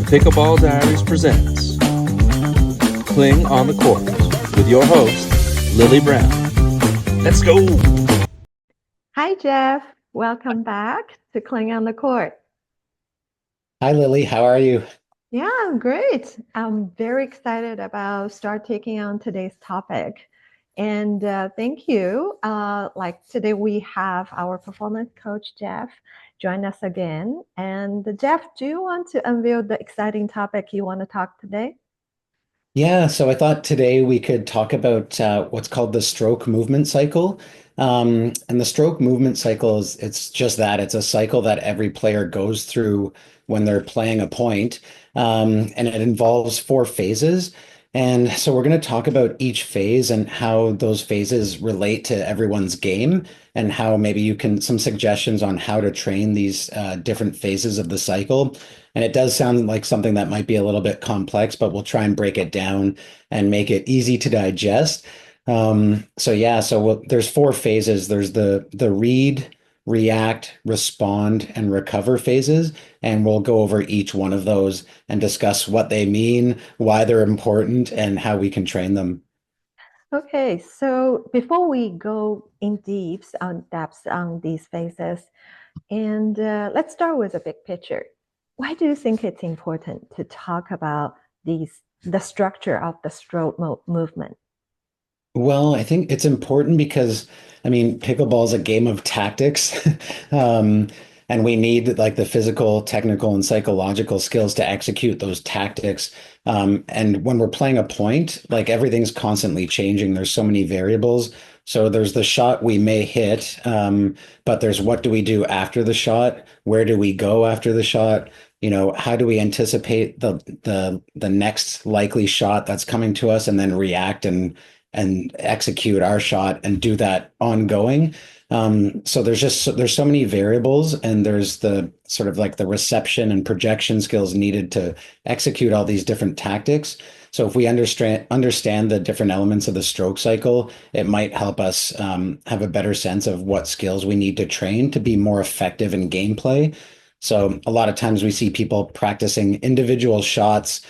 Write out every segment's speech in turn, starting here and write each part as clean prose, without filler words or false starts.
Pickleball Diaries presents Cling on the Court with your host, Lily Brown. Let's go! Hi, Jeff. Welcome back to Cling on the Court. Hi, Lily. How are you? Yeah, I'm great. I'm very excited about start taking on today's topic. And thank you. Today we have our performance coach, Jeff, join us again. And Jeff, do you want to unveil the exciting topic you want to talk today? Yeah, so I thought today we could talk about what's called the stroke movement cycle. And the stroke movement cycle it's just that. It's a cycle that every player goes through when they're playing a point. And it involves four phases. And so we're going to talk about each phase and how those phases relate to everyone's game and how maybe you can some suggestions on how to train these different phases of the cycle. And it does sound like something that might be a little bit complex, but we'll try and break it down and make it easy to digest. There's four phases. There's the read, react, respond, and recover phases. And we'll go over each one of those and discuss what they mean, why they're important, and how we can train them. Okay, so before we go in depth on these phases, and let's start with a big picture. Why do you think it's important to talk about the structure of the stroke movement? Well, I think it's important because, I mean, pickleball is a game of tactics. Um, and we need like the physical, technical, and psychological skills to execute those tactics. And when we're playing a point, like everything's constantly changing. There's so many variables. So there's the shot we may hit, but there's what do we do after the shot? Where do we go after the shot? You know, how do we anticipate the next likely shot that's coming to us and then react and execute our shot and do that ongoing. So there's so many variables, and there's the sort of like the reception and projection skills needed to execute all these different tactics. So if we understand the different elements of the stroke cycle, it might help us have a better sense of what skills we need to train to be more effective in gameplay. So a lot of times we see people practicing individual shots,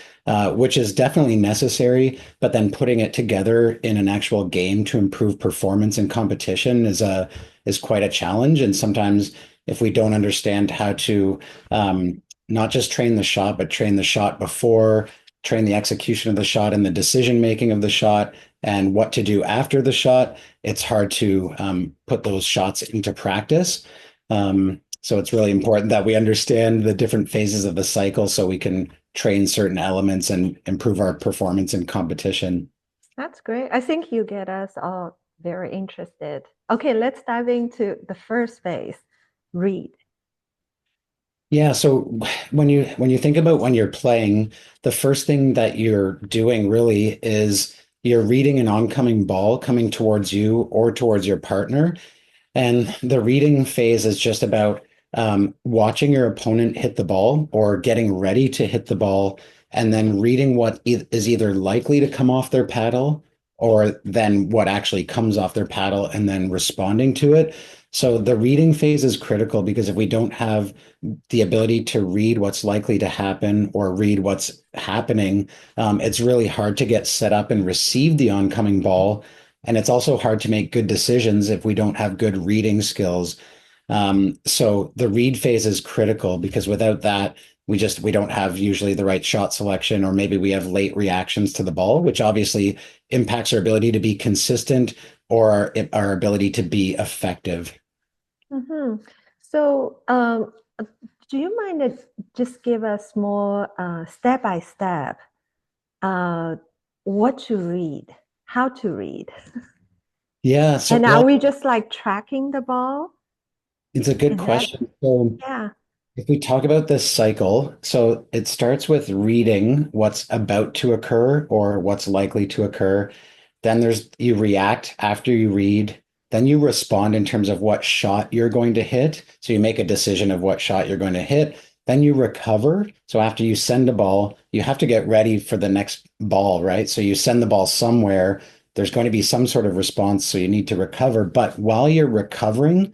which is definitely necessary, but then putting it together in an actual game to improve performance in competition is quite a challenge. And sometimes if we don't understand how to not just train the shot, but train the shot before, train the execution of the shot and the decision making of the shot, and what to do after the shot, it's hard to put those shots into practice. So it's really important that we understand the different phases of the cycle so we can train certain elements and improve our performance in competition. That's great. I think you get us all very interested. Okay, let's dive into the first phase, read. Yeah, so when you think about when you're playing, the first thing that you're doing really is you're reading an oncoming ball coming towards you or towards your partner. And the reading phase is just about watching your opponent hit the ball or getting ready to hit the ball, and then reading what is either likely to come off their paddle or then what actually comes off their paddle and then responding to it. So the reading phase is critical because if we don't have the ability to read what's likely to happen or read what's happening, it's really hard to get set up and receive the oncoming ball. And it's also hard to make good decisions if we don't have good reading skills. So the read phase is critical because without that, we don't have usually the right shot selection, or maybe we have late reactions to the ball, which obviously impacts our ability to be consistent or our ability to be effective. Mm-hmm. So, do you mind to just give us more step by step what to read, how to read? Yeah, so And are well, we just like tracking the ball? it's a good Is that, question. So yeah. if we talk about this cycle, so it starts with reading what's about to occur or what's likely to occur. Then you react after you read. Then you respond in terms of what shot you're going to hit. So you make a decision of what shot you're going to hit. Then you recover. So after you send a ball, you have to get ready for the next ball, right? So you send the ball somewhere. There's going to be some sort of response. So you need to recover. But while you're recovering,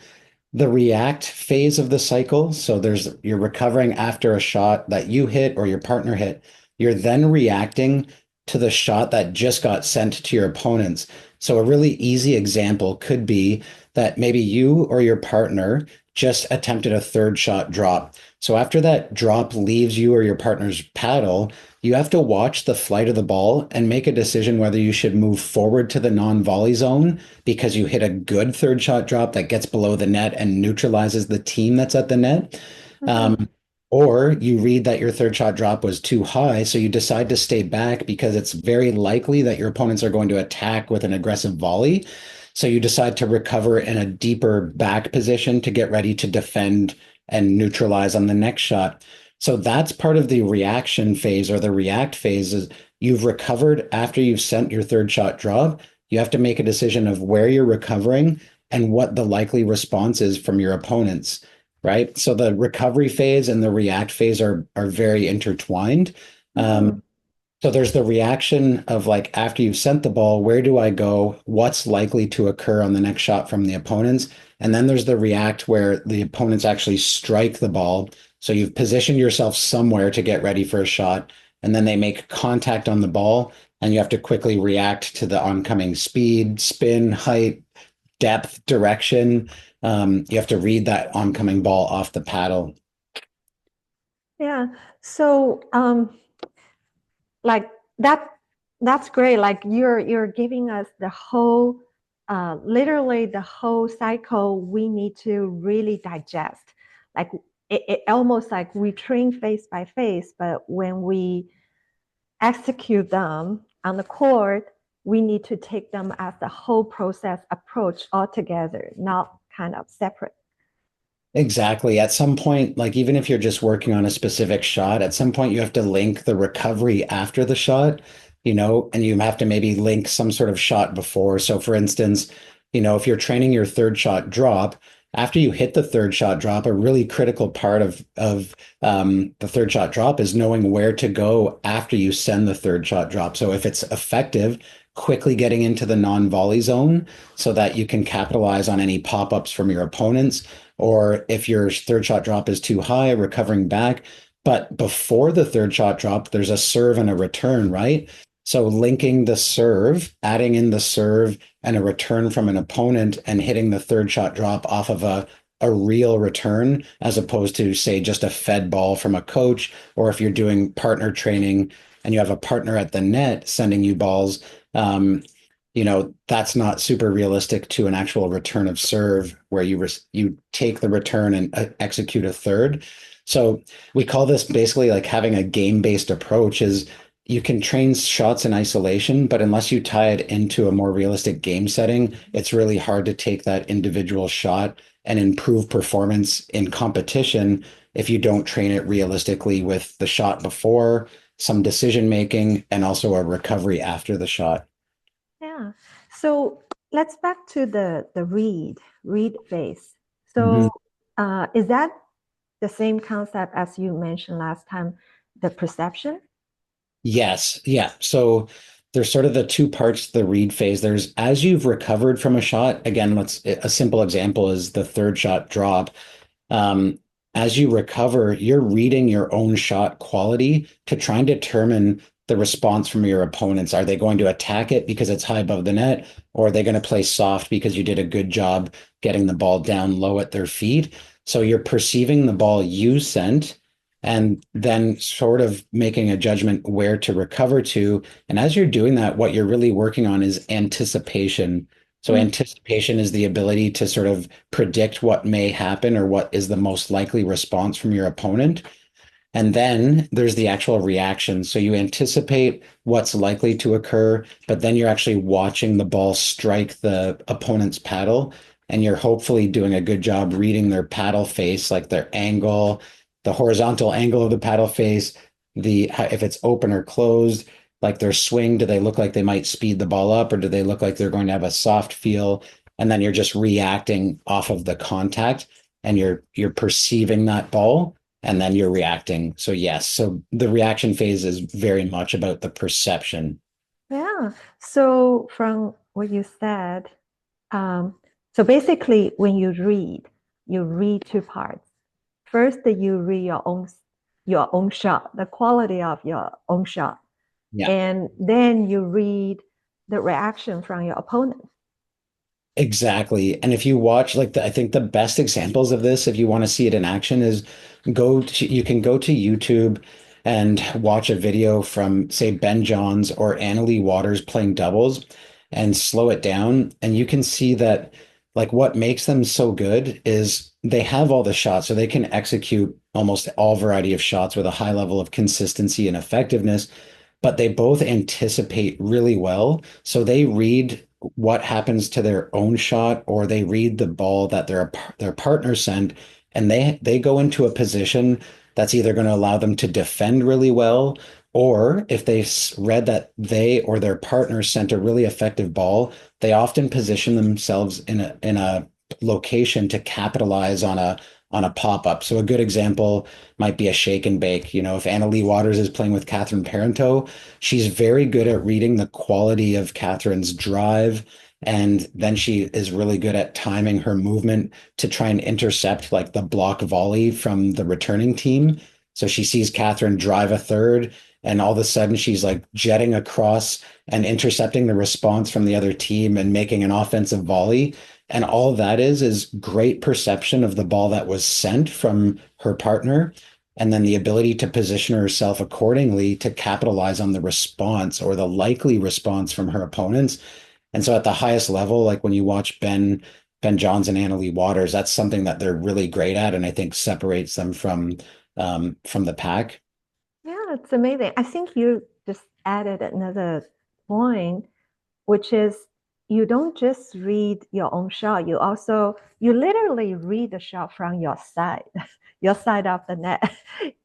the react phase of the cycle. So you're recovering after a shot that you hit or your partner hit. You're then reacting to the shot that just got sent to your opponents. So a really easy example could be that maybe you or your partner just attempted a third shot drop. So after that drop leaves you or your partner's paddle, you have to watch the flight of the ball and make a decision whether you should move forward to the non-volley zone because you hit a good third shot drop that gets below the net and neutralizes the team that's at the net. Mhm. Um, or you read that your third shot drop was too high, so you decide to stay back because it's very likely that your opponents are going to attack with an aggressive volley. So you decide to recover in a deeper back position to get ready to defend and neutralize on the next shot. So that's part of the reaction phase or the react phase is you've recovered after you've sent your third shot drop. You have to make a decision of where you're recovering and what the likely response is from your opponents, right? So the recovery phase and the react phase are very intertwined. Mhm. So there's the reaction of like after you've sent the ball, where do I go? What's likely to occur on the next shot from the opponents? And then there's the react where the opponents actually strike the ball. So you've positioned yourself somewhere to get ready for a shot, and then they make contact on the ball, and you have to quickly react to the oncoming speed, spin, height, depth, direction. You have to read that oncoming ball off the paddle. Yeah. So, like that, that's great. Like you're giving us the whole, literally the whole cycle we need to really digest. Like it almost like we train face by face, but when we execute them on the court, we need to take them as the whole process approach altogether, not kind of separate. Exactly. At some point, like even if you're just working on a specific shot, at some point you have to link the recovery after the shot, and you have to maybe link some sort of shot before. So for instance, if you're training your third shot drop, after you hit the third shot drop, a really critical part of the third shot drop is knowing where to go after you send the third shot drop. So if it's effective, quickly getting into the non-volley zone so that you can capitalize on any pop-ups from your opponents or if your third shot drop is too high, recovering back. But before the third shot drop, there's a serve and a return, right? So linking the serve, adding in the serve and a return from an opponent and hitting the third shot drop off of a real return as opposed to say just a fed ball from a coach, or if you're doing partner training and you have a partner at the net sending you balls, that's not super realistic to an actual return of serve where you take the return and execute a third. So we call this basically like having a game-based approach is you can train shots in isolation, but unless you tie it into a more realistic game setting, it's really hard to take that individual shot and improve performance in competition if you don't train it realistically with the shot before, some decision making, and also a recovery after the shot. Yeah. So let's back to the read phase. Mhm. So is that the same concept as you mentioned last time, the perception? Yes. Yeah. So there's sort of the two parts to the read phase. There's as you've recovered from a shot, again, a simple example is the third shot drop. Um, as you recover, you're reading your own shot quality to try and determine the response from your opponents. Are they going to attack it because it's high above the net, or are they going to play soft because you did a good job getting the ball down low at their feet? So you're perceiving the ball you sent and then sort of making a judgment where to recover to. And as you're doing that, what you're really working on is anticipation. So Mm. anticipation is the ability to sort of predict what may happen or what is the most likely response from your opponent. And then there's the actual reaction. So you anticipate what's likely to occur, but then you're actually watching the ball strike the opponent's paddle. And you're hopefully doing a good job reading their paddle face, like their angle, the horizontal angle of the paddle face, if it's open or closed, like their swing, do they look like they might speed the ball up or do they look like they're going to have a soft feel? And then you're just reacting off of the contact and you're perceiving that ball and then you're reacting. So yes, so the reaction phase is very much about the perception. Yeah. So from what you said, so basically when you read, you read two parts. First, you read your own shot, the quality of your own shot, Yeah. and then you read the reaction from your opponent. Exactly. And if you watch, like, I think the best examples of this, if you want to see it in action, is you can go to YouTube and watch a video from, say, Ben Johns or Annalie Waters playing doubles and slow it down. And you can see that, like, what makes them so good is they have all the shots, so they can execute almost all variety of shots with a high level of consistency and effectiveness, but they both anticipate really well. So they read what happens to their own shot, or they read the ball that their partner sent, and they go into a position that's either going to allow them to defend really well, or if they read that they or their partner sent a really effective ball, they often position themselves in a location to capitalize on a pop-up. So a good example might be a shake and bake. If Annalie Waters is playing with Catherine Parenteau, she's very good at reading the quality of Catherine's drive. And then she is really good at timing her movement to try and intercept like the block volley from the returning team. So she sees Catherine drive a third, and all of a sudden she's like jetting across and intercepting the response from the other team and making an offensive volley. And all that is great perception of the ball that was sent from her partner, and then the ability to position herself accordingly to capitalize on the response or the likely response from her opponents. And so at the highest level, like when you watch Ben Johns and Annalie Waters, that's something that they're really great at, and I think separates them from the pack. Yeah, it's amazing. I think you just added another point, which is you don't just read your own shot, you literally read the shot from your side, your side of the net.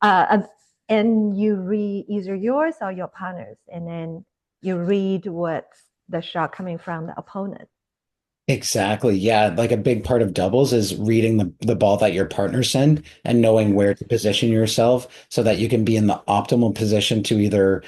And you read either yours or your partner's, and then you read what's the shot coming from the opponent. Exactly. Yeah. Like a big part of doubles is reading the ball that your partner send and knowing where to position yourself so that you can be in the optimal position to either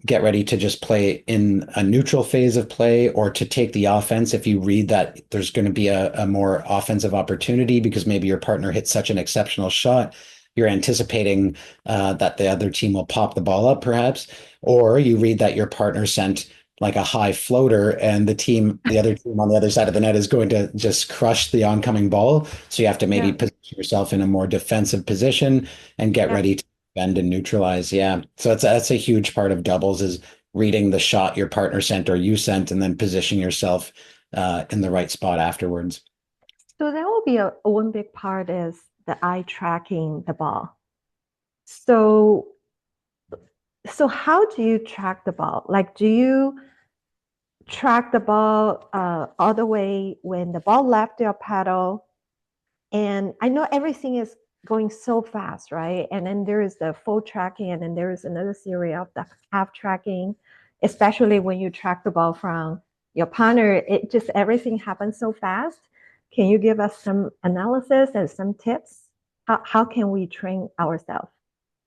get ready to just play in a neutral phase of play, or to take the offense if you read that there's going to be a more offensive opportunity because maybe your partner hit such an exceptional shot. You're anticipating that the other team will pop the ball up, perhaps, or you read that your partner sent like a high floater, and the other team on the other side of the net is going to just crush the oncoming ball. So you have to maybe Yeah. position yourself in a more defensive position and get Yeah. ready to bend and neutralize. Yeah. So that's a huge part of doubles, is reading the shot your partner sent or you sent, and then positioning yourself in the right spot afterwards. So that will be one big part is the eye tracking the ball. So how do you track the ball? Like, do you track the ball all the way when the ball left your paddle? And I know everything is going so fast, right? And then there is the full tracking, and then there is another series of the half tracking, especially when you track the ball from your partner. It just everything happens so fast. Can you give us some analysis and some tips? How can we train ourselves?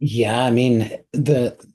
Yeah, I mean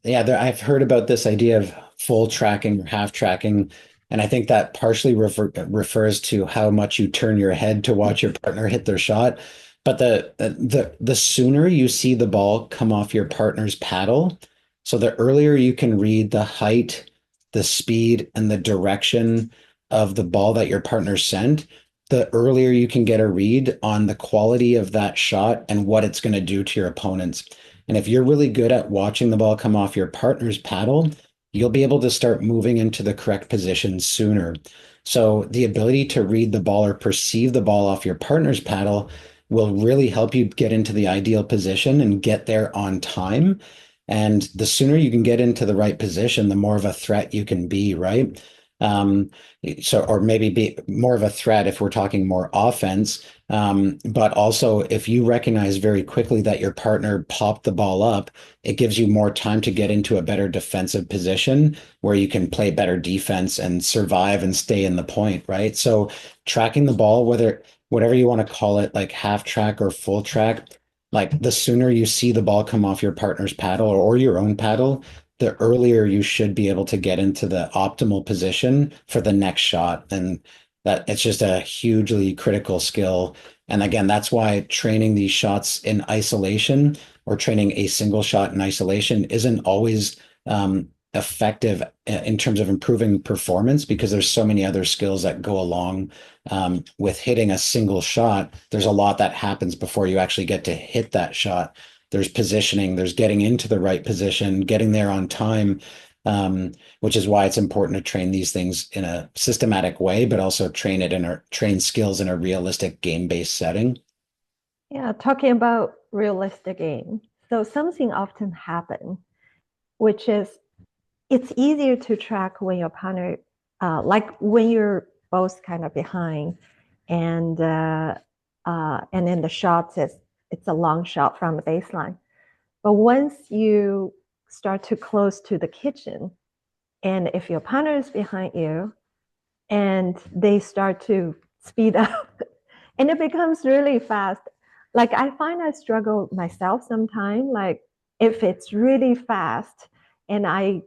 I've heard about this idea of full tracking or half tracking, and I think that partially refers to how much you turn your head to watch your partner hit their shot. But the sooner you see the ball come off your partner's paddle, so the earlier you can read the height, the speed, and the direction of the ball that your partner sent, the earlier you can get a read on the quality of that shot and what it's going to do to your opponents. And if you're really good at watching the ball come off your partner's paddle, you'll be able to start moving into the correct position sooner. So the ability to read the ball or perceive the ball off your partner's paddle will really help you get into the ideal position and get there on time. And the sooner you can get into the right position, the more of a threat you can be, right? Um, or maybe be more of a threat if we're talking more offense. But also, if you recognize very quickly that your partner popped the ball up, it gives you more time to get into a better defensive position where you can play better defense and survive and stay in the point, right? So tracking the ball, whatever you want to call it, like half track or full track, like the sooner you see the ball come off your partner's paddle or your own paddle, the earlier you should be able to get into the optimal position for the next shot. And that it's just a hugely critical skill. And again, that's why training these shots in isolation or training a single shot in isolation isn't always effective in terms of improving performance because there's so many other skills that go along with hitting a single shot. There's a lot that happens before you actually get to hit that shot. There's positioning, there's getting into the right position, getting there on time, which is why it's important to train these things in a systematic way, but also train skills in a realistic game-based setting. Yeah, talking about realistic game. So something often happens, which is it's easier to track when your partner, like when you're both kind of behind, and then the shots is it's a long shot from the baseline. But once you start to close to the kitchen, and if your partner is behind you, and they start to speed up, and it becomes really fast. Like I find I struggle myself sometimes. Like if it's really fast, and I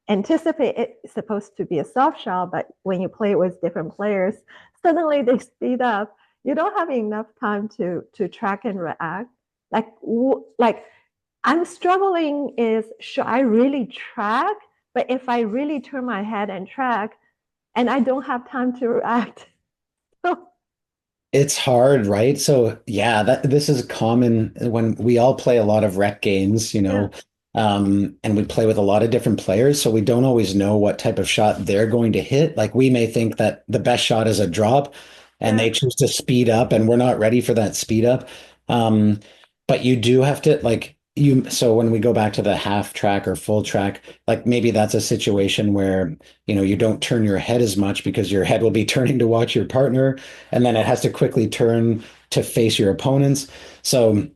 anticipate it's supposed to be a soft shot, but when you play with different players, suddenly they speed up. You don't have enough time to track and react. Like I'm struggling is should I really track? But if I really turn my head and track, and I don't have time to react. So It's hard, right? So yeah, that this is common when we all play a lot of rec games, yeah, and we play with a lot of different players, so we don't always know what type of shot they're going to hit. Like we may think that the best shot is a drop, and yeah, they choose to speed up, and we're not ready for that speed up. Um, but you do have to so when we go back to the half track or full track, like maybe that's a situation where, you don't turn your head as much because your head will be turning to watch your partner and then it has to quickly turn to face your opponents. So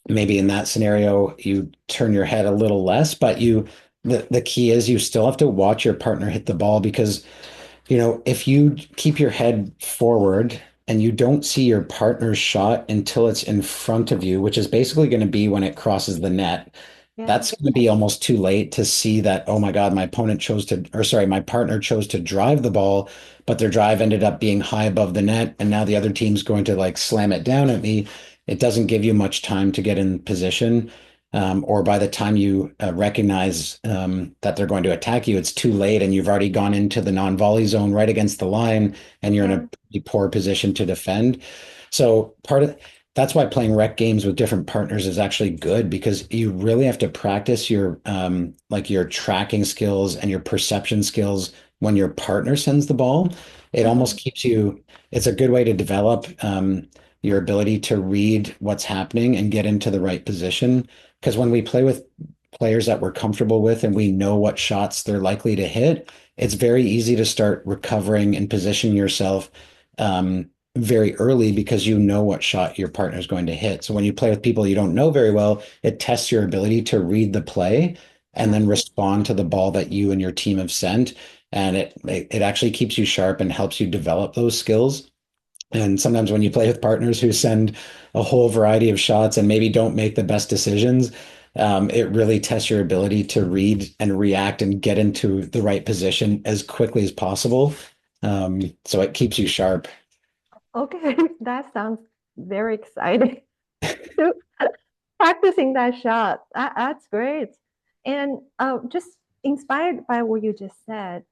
maybe in that scenario, you turn your head a little less, but the key is you still have to watch your partner hit the ball because if you keep your head forward and you don't see your partner's shot until it's in front of you, which is basically going to be when it crosses the net, yeah, that's going to be almost too late to see that, oh my God, my partner chose to drive the ball, but their drive ended up being high above the net. And now the other team's going to like slam it down at me. It doesn't give you much time to get in position. Or by the time you recognize that they're going to attack you, it's too late and you've already gone into the non-volley zone right against the line and you're in a yeah. pretty poor position to defend. So that's why playing rec games with different partners is actually good because you really have to practice your like your tracking skills and your perception skills when your partner sends the ball. It almost Mhm. it's a good way to develop your ability to read what's happening and get into the right position. Because when we play with players that we're comfortable with and we know what shots they're likely to hit, it's very easy to start recovering and positioning yourself very early because you know what shot your partner is going to hit. So when you play with people you don't know very well, it tests your ability to read the play and Yeah. then respond to the ball that you and your team have sent. And it actually keeps you sharp and helps you develop those skills. And sometimes when you play with partners who send a whole variety of shots and maybe don't make the best decisions, it really tests your ability to read and react and get into the right position as quickly as possible. So it keeps you sharp. Okay, that sounds very exciting. To practicing that shot. That's great. And just inspired by what you just said,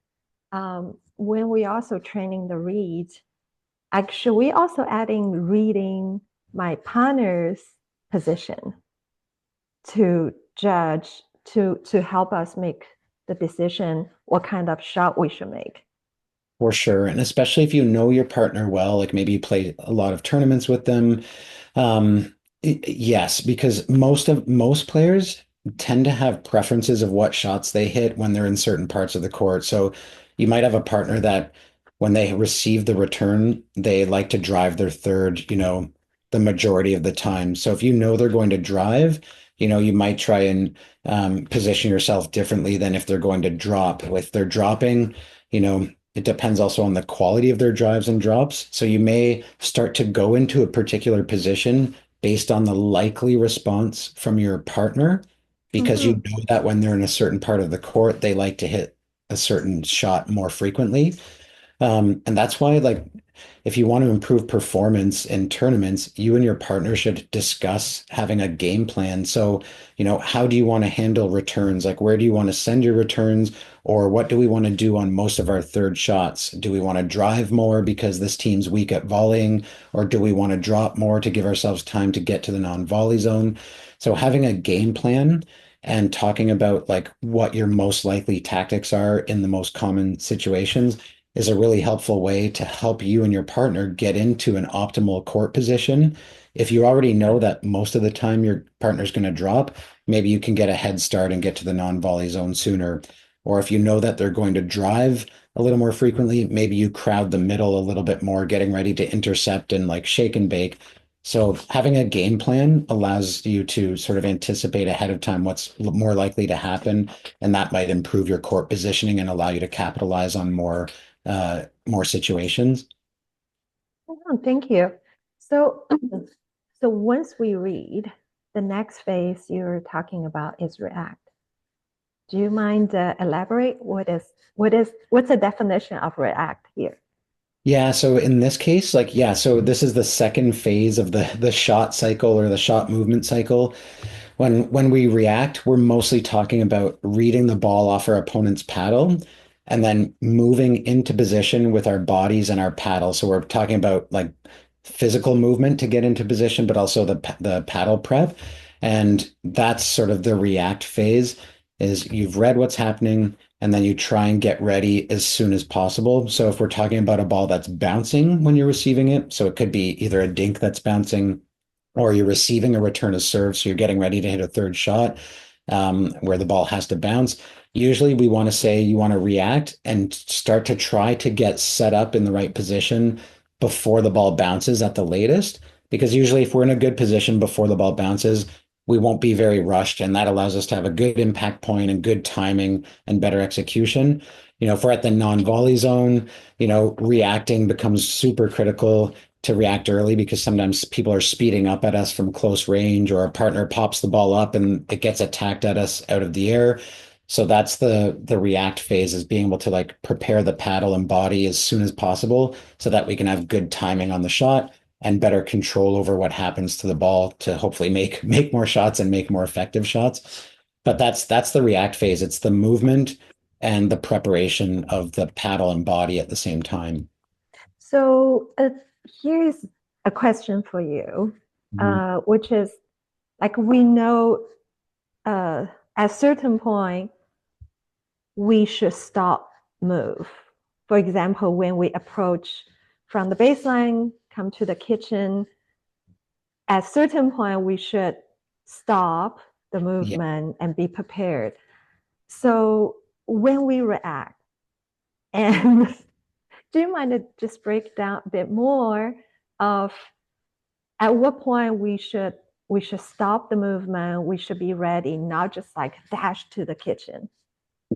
when we also training the read, actually, we also adding reading my partner's position to judge to help us make the decision what kind of shot we should make. For sure. And especially if you know your partner well, like maybe you play a lot of tournaments with them. Yes, because most players tend to have preferences of what shots they hit when they're in certain parts of the court. So you might have a partner that when they receive the return, they like to drive their third, the majority of the time. So if you know they're going to drive, you might try and position yourself differently than if they're going to drop. If they're dropping, it depends also on the quality of their drives and drops. So you may start to go into a particular position based on the likely response from your partner, because you Mhm. know that when they're in a certain part of the court, they like to hit a certain shot more frequently. And that's why, like, if you want to improve performance in tournaments, you and your partner should discuss having a game plan. So, how do you want to handle returns? Like, where do you want to send your returns? Or what do we want to do on most of our third shots? Do we want to drive more because this team's weak at volleying? Or do we want to drop more to give ourselves time to get to the non-volley zone? So, having a game plan and talking about like what your most likely tactics are in the most common situations is a really helpful way to help you and your partner get into an optimal court position. If you already know that most of the time your partner's going to drop, maybe you can get a head start and get to the non-volley zone sooner. Or if you know that they're going to drive a little more frequently, maybe you crowd the middle a little bit more, getting ready to intercept and like shake and bake. So having a game plan allows you to sort of anticipate ahead of time what's more likely to happen, and that might improve your court positioning and allow you to capitalize on more situations. Oh, thank you. So, so once we read, the next phase you're talking about is react. Do you mind elaborate what's the definition of react here? Yeah, so in this case, like, yeah, so this is the second phase of the shot cycle or the shot movement cycle. When we react, we're mostly talking about reading the ball off our opponent's paddle and then moving into position with our bodies and our paddle. So we're talking about like physical movement to get into position, but also the paddle prep. And that's sort of the react phase is you've read what's happening and then you try and get ready as soon as possible. So if we're talking about a ball that's bouncing when you're receiving it, so it could be either a dink that's bouncing or you're receiving a return of serve, so you're getting ready to hit a third shot where the ball has to bounce. Usually, we want to say you want to react and start to try to get set up in the right position before the ball bounces at the latest. Because usually, if we're in a good position before the ball bounces, we won't be very rushed, and that allows us to have a good impact point and good timing and better execution. If we're at the non-volley zone, reacting becomes super critical to react early because sometimes people are speeding up at us from close range or our partner pops the ball up and it gets attacked at us out of the air. So that's the react phase is being able to like prepare the paddle and body as soon as possible so that we can have good timing on the shot and better control over what happens to the ball to hopefully make more shots and make more effective shots. But that's the react phase. It's the movement and the preparation of the paddle and body at the same time. So here's a question for you, Mhm. which is like we know at a certain point we should stop move. For example, when we approach from the baseline, come to the kitchen, at a certain point we should stop the Yeah. movement and be prepared. So when we react, and do you mind to just break down a bit more of at what point we should stop the movement, we should be ready, not just like dash to the kitchen?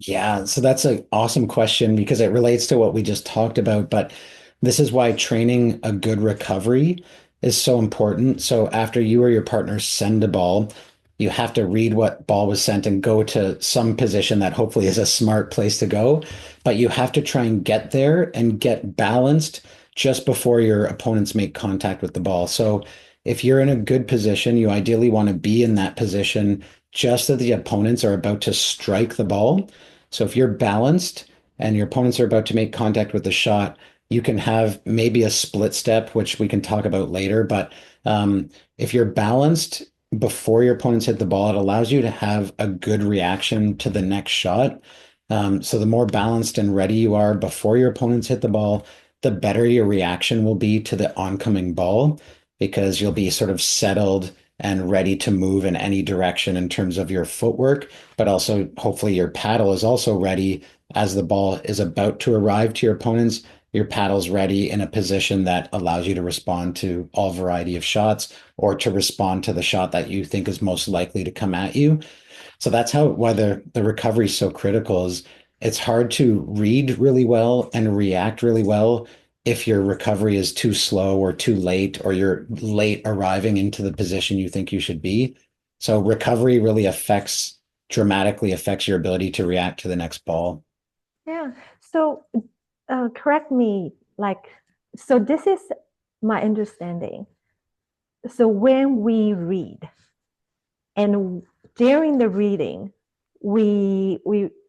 Yeah, so that's an awesome question because it relates to what we just talked about. But this is why training a good recovery is so important. So after you or your partner send a ball, you have to read what ball was sent and go to some position that hopefully is a smart place to go. But you have to try and get there and get balanced just before your opponents make contact with the ball. So if you're in a good position, you ideally want to be in that position just as the opponents are about to strike the ball. So if you're balanced and your opponents are about to make contact with the shot, you can have maybe a split step, which we can talk about later. But if you're balanced before your opponents hit the ball, it allows you to have a good reaction to the next shot. So the more balanced and ready you are before your opponents hit the ball, the better your reaction will be to the oncoming ball because you'll be sort of settled and ready to move in any direction in terms of your footwork, but also hopefully your paddle is also ready as the ball is about to arrive to your opponents. Your paddle's ready in a position that allows you to respond to all variety of shots or to respond to the shot that you think is most likely to come at you. So that's how why the recovery is so critical is it's hard to read really well and react really well if your recovery is too slow or too late or you're late arriving into the position you think you should be. So recovery really dramatically affects your ability to react to the next ball. Yeah. So correct me, like, so this is my understanding. So when we read, and during the reading, we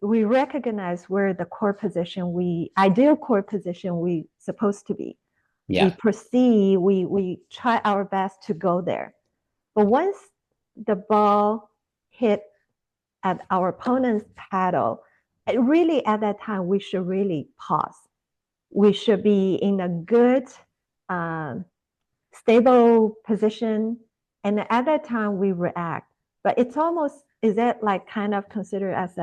recognize where the core position ideal core position we supposed to be. We Yeah. proceed, we try our best to go there. But once the ball hit at our opponent's paddle, really at that time we should really pause. We should be in a good, um, stable position, and at that time we react. But it's almost, is that like kind of considered as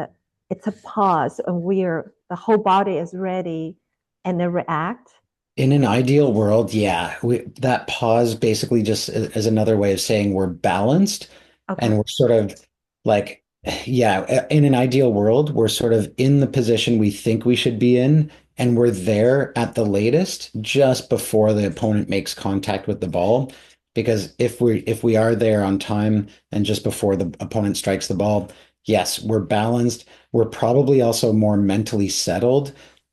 it's a pause, and the whole body is ready, and then react. In an ideal world, yeah, that pause basically just is another way of saying we're balanced and Okay. we're sort of like, yeah, in an ideal world, we're sort of in the position we think we should be in, and we're there at the latest just before the opponent makes contact with the ball. Because if we are there on time and just before the opponent strikes the ball, yes, we're balanced. We're probably also more mentally settled,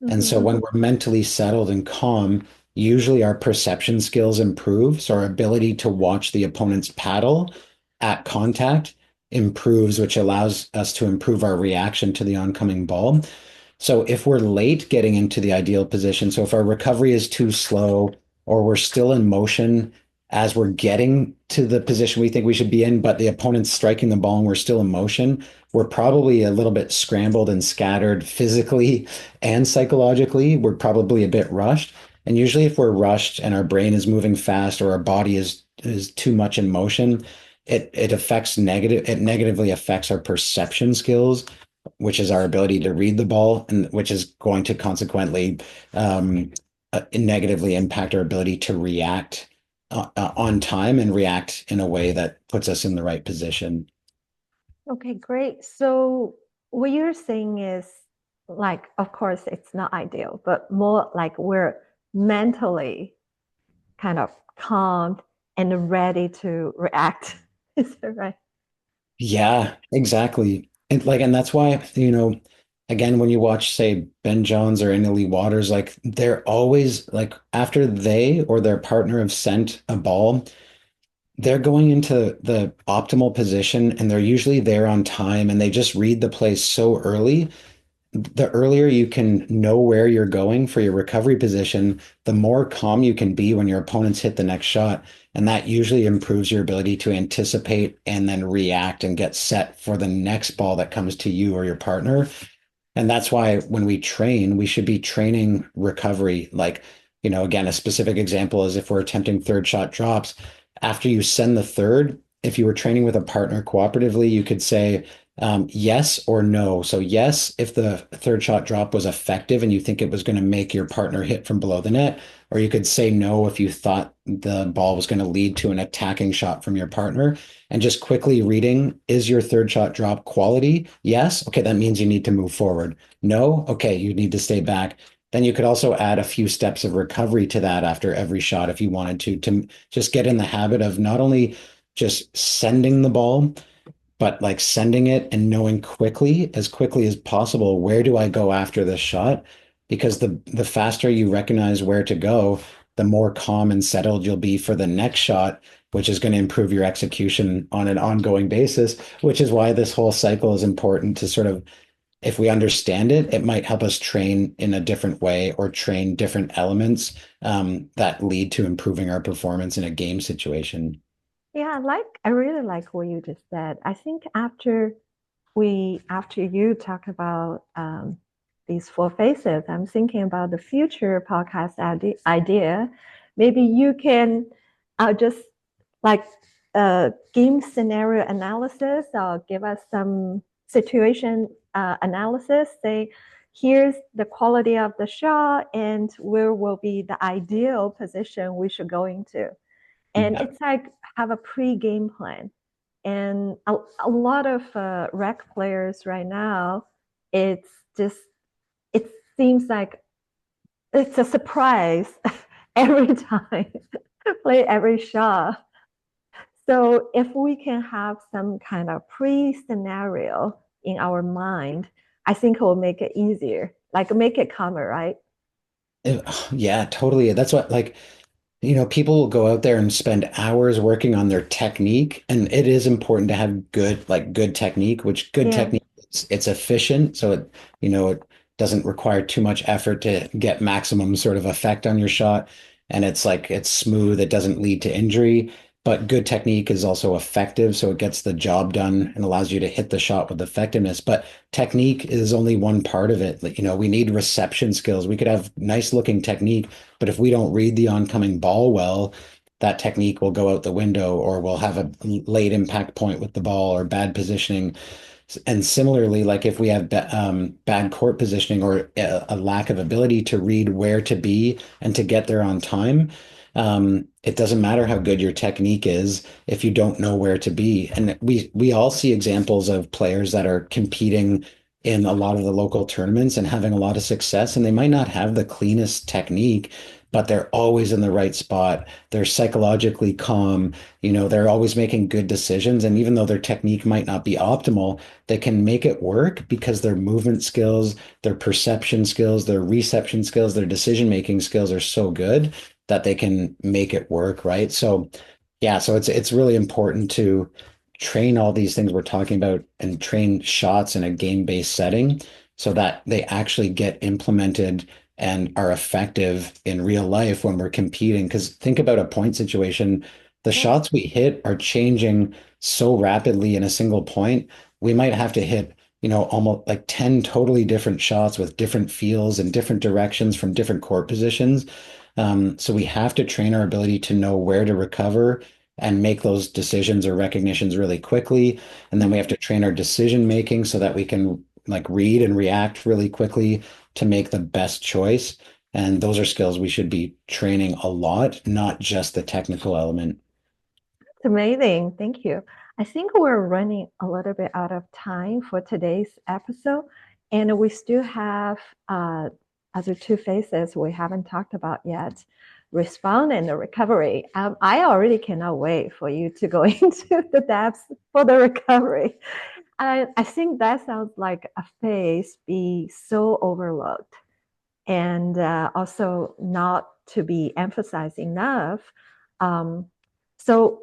and so Mm-hmm. when we're mentally settled and calm, usually our perception skills improve. So our ability to watch the opponent's paddle at contact improves, which allows us to improve our reaction to the oncoming ball. So if we're late getting into the ideal position, so if our recovery is too slow or we're still in motion as we're getting to the position we think we should be in, but the opponent's striking the ball and we're still in motion, we're probably a little bit scrambled and scattered physically and psychologically. We're probably a bit rushed. And usually if we're rushed and our brain is moving fast or our body is too much in motion, it negatively affects our perception skills, which is our ability to read the ball, and which is going to consequently negatively impact our ability to react on time and react in a way that puts us in the right position. Okay, great. So what you're saying is, like, of course, it's not ideal, but more like we're mentally kind of calm and ready to react. Is that right? Yeah, exactly. And that's why, again, when you watch, say, Ben Jones or Annalie Waters, like they're always like after they or their partner have sent a ball, they're going into the optimal position and they're usually there on time and they just read the play so early. The earlier you can know where you're going for your recovery position, the more calm you can be when your opponents hit the next shot. And that usually improves your ability to anticipate and then react and get set for the next ball that comes to you or your partner. And that's why when we train, we should be training recovery. Like, again, a specific example is if we're attempting third shot drops, after you send the third, if you were training with a partner cooperatively, you could say yes or no. So, yes, if the third shot drop was effective and you think it was going to make your partner hit from below the net, or you could say no if you thought the ball was going to lead to an attacking shot from your partner. And just quickly reading, is your third shot drop quality? Yes. Okay, that means you need to move forward. No. Okay, you need to stay back. Then you could also add a few steps of recovery to that after every shot if you wanted to just get in the habit of not only just sending the ball, but like sending it and knowing quickly as possible, where do I go after this shot? Because the faster you recognize where to go, the more calm and settled you'll be for the next shot, which is going to improve your execution on an ongoing basis, which is why this whole cycle is important to sort of, if we understand it, it might help us train in a different way or train different elements that lead to improving our performance in a game situation. Yeah, I really like what you just said. I think after you talk about these four phases, I'm thinking about the future podcast idea. Maybe you can just like game scenario analysis or give us some situation analysis. Say, here's the quality of the shot and where will be the ideal position we should go into. And Yeah. it's like have a pre-game plan. And a lot of rec players right now, it's just, it seems like it's a surprise every time, play every shot. So if we can have some kind of pre-scenario in our mind, I think it will make it easier, like make it calmer, right? Yeah, totally. That's what like people will go out there and spend hours working on their technique, and it is important to have good technique, which good Yeah. technique, it's efficient, so it doesn't require too much effort to get maximum sort of effect on your shot, and it's smooth, it doesn't lead to injury. But good technique is also effective, so it gets the job done and allows you to hit the shot with effectiveness. But technique is only one part of it. Like, we need reception skills. We could have nice looking technique, but if we don't read the oncoming ball well, that technique will go out the window, or we'll have a late impact point with the ball or bad positioning. And similarly, like if we have bad court positioning or a lack of ability to read where to be and to get there on time, it doesn't matter how good your technique is if you don't know where to be. And we all see examples of players that are competing in a lot of the local tournaments and having a lot of success, and they might not have the cleanest technique, but they're always in the right spot. They're psychologically calm. They're always making good decisions. And even though their technique might not be optimal, they can make it work because their movement skills, their perception skills, their reception skills, their decision-making skills are so good that they can make it work, right? So yeah, so it's really important to train all these things we're talking about and train shots in a game-based setting so that they actually get implemented and are effective in real life when we're competing. Because think about a point situation, the Yeah. shots we hit are changing so rapidly in a single point. We might have to hit, almost like 10 totally different shots with different feels and different directions from different court positions. So we have to train our ability to know where to recover and make those decisions or recognitions really quickly. And then we have to train our decision making so that we can like read and react really quickly to make the best choice. And those are skills we should be training a lot, not just the technical element. It's amazing. Thank you. I think we're running a little bit out of time for today's episode, and we still have other two phases we haven't talked about yet, respond and the recovery. I already cannot wait for you to go into the depths for the recovery. I think that sounds like a phase be so overlooked and also not to be emphasized enough. Um, so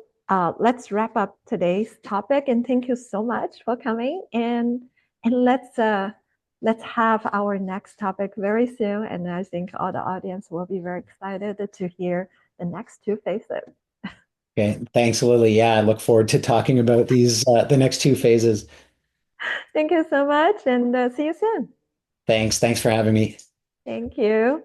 let's wrap up today's topic, and thank you so much for coming. And let's have our next topic very soon. And I think all the audience will be very excited to hear the next two phases. Okay, thanks, Lily. Yeah, I look forward to talking about the next two phases. Thank you so much, and see you soon. Thanks for having me. Thank you.